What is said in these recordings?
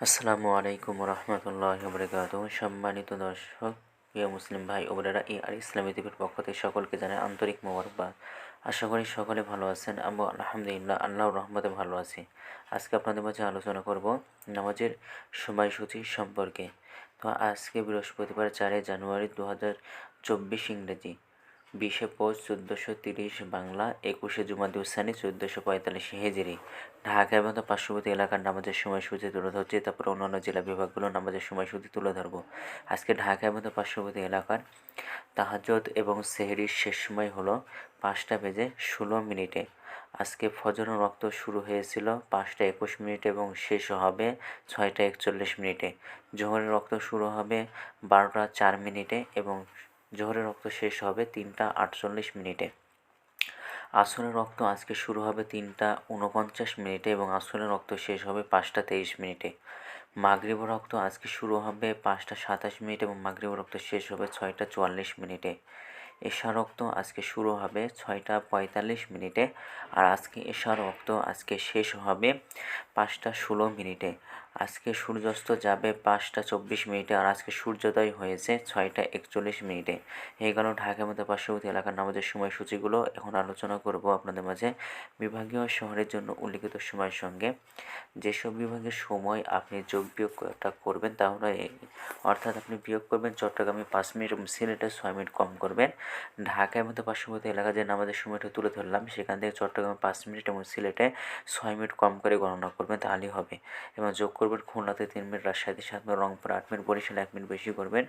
আসসালামু আলাইকুম রহমতুল্লাহি বারাকাতুহু। সম্মানিত দর্শক, প্রিয় মুসলিম ভাই ও বোনেরা, আর ইসলামী টিভির পক্ষ থেকে সকলকে জানাই আন্তরিক মোবারকবাদ। আশা করি সকলে ভালো আছেন। আমি আলহামদুলিল্লাহ আল্লাহর রহমতে ভালো আছি। আজকে আপনাদের মাঝে আলোচনা করব নামাজের সময়সূচি সম্পর্কে। তো আজকে বৃহস্পতিবার 4 জানুয়ারি 2024 ইংরেজি, 20 পৌষ 1430 বাংলা, 21 জুমাদি উসানি 1445 হিজরি। ঢাকা এবং তার পার্শ্ববর্তী এলাকার নামাজের সময়সূচি তুলে ধরছি, তারপর অন্যান্য জেলা বিভাগগুলোর নামাজের সময়সূচি তুলে ধরবো। আজকে ঢাকা এবং তার পার্শ্ববর্তী এলাকার তাহাজ্জুদ এবং সেহরির শেষ সময় হলো 5টা বেজে 16 মিনিটে। আজকে ফজরের ওয়াক্ত শুরু হয়েছিল 5টা 21 মিনিটে এবং শেষ হবে 6টা 41 মিনিটে। জোহরের ওয়াক্ত শুরু হবে 12টা 4 মিনিটে এবং জোহরের ওয়াক্ত শেষ হবে 3টা 48 মিনিটে। আসরের ওয়াক্ত আজকে শুরু হবে 3টা 49 মিনিটে এবং আসরের ওয়াক্ত শেষ হবে 5টা 23 মিনিটে। মাগরিবের ওয়াক্ত আজকে শুরু হবে 5টা 27 মিনিট এবং মাগরিবের ওয়াক্ত শেষ হবে 6টা 44 মিনিটে। এশার ওয়াক্ত আজকে শুরু হবে 6টা 45 মিনিটে আর আজকে এশার ওয়াক্ত আজকে শেষ হবে 5টা 16 মিনিটে। আজকে সূর্যাস্ত যাবে 5টা 24 মিনিটে আর আজকে সূর্যোদয় হয়েছে 6টা 41 মিনিটে। এই গেল ঢাকার মধ্যে পার্শ্ববর্তী এলাকার নামাজের সময়সূচিগুলো। এখন আলোচনা করব আপনাদের মাঝে বিভাগীয় শহরের জন্য উল্লিখিত সময়ের সঙ্গে যেসব বিভাগের সময় আপনি যোগ বিয়োগটা করবেন, তাহলে অর্থাৎ আপনি বিয়োগ করবেন চট্টগ্রামে 5 মিনিট এবং সিলেটে 6 মিনিট কম করবেন। ঢাকার মধ্যে পার্শ্ববর্তী এলাকা যে নামাজের সময়টা তুলে ধরলাম সেখান থেকে চট্টগ্রামে 5 মিনিট এবং সিলেটে 6 মিনিট কম করে গণনা করবেন, তাহলেই হবে। এবং যোগ করবেন খুলনাতে 3 মিনিট, রাজশাহীতে 7 মিনিট, রংপুর 8 মিনিট, বরিশালে 1 মিনিট বেশি করবেন।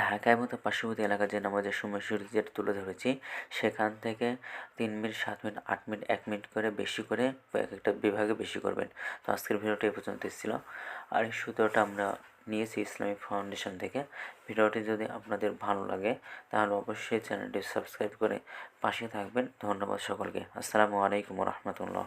ঢাকার মতো পার্শ্ববর্তী এলাকার যে নামাজের সময়সূচি যেটা তুলে ধরেছি সেখান থেকে 3 মিনিট, 7 মিনিট, 8 মিনিট, 1 মিনিট করে বেশি করে এক একটা বিভাগে বেশি করবেন। তো আজকের ভিডিওটা এই পর্যন্ত ছিল। আর এই সূত্রটা আমরা নিয়েছি ইসলামিক ফাউন্ডেশন থেকে। ভিডিওটি যদি আপনাদের ভালো লাগে তাহলে অবশ্যই চ্যানেলটি সাবস্ক্রাইব করে পাশে থাকবেন। ধন্যবাদ সকলকে। আসসালামু আলাইকুম রহমতুল্লাহ।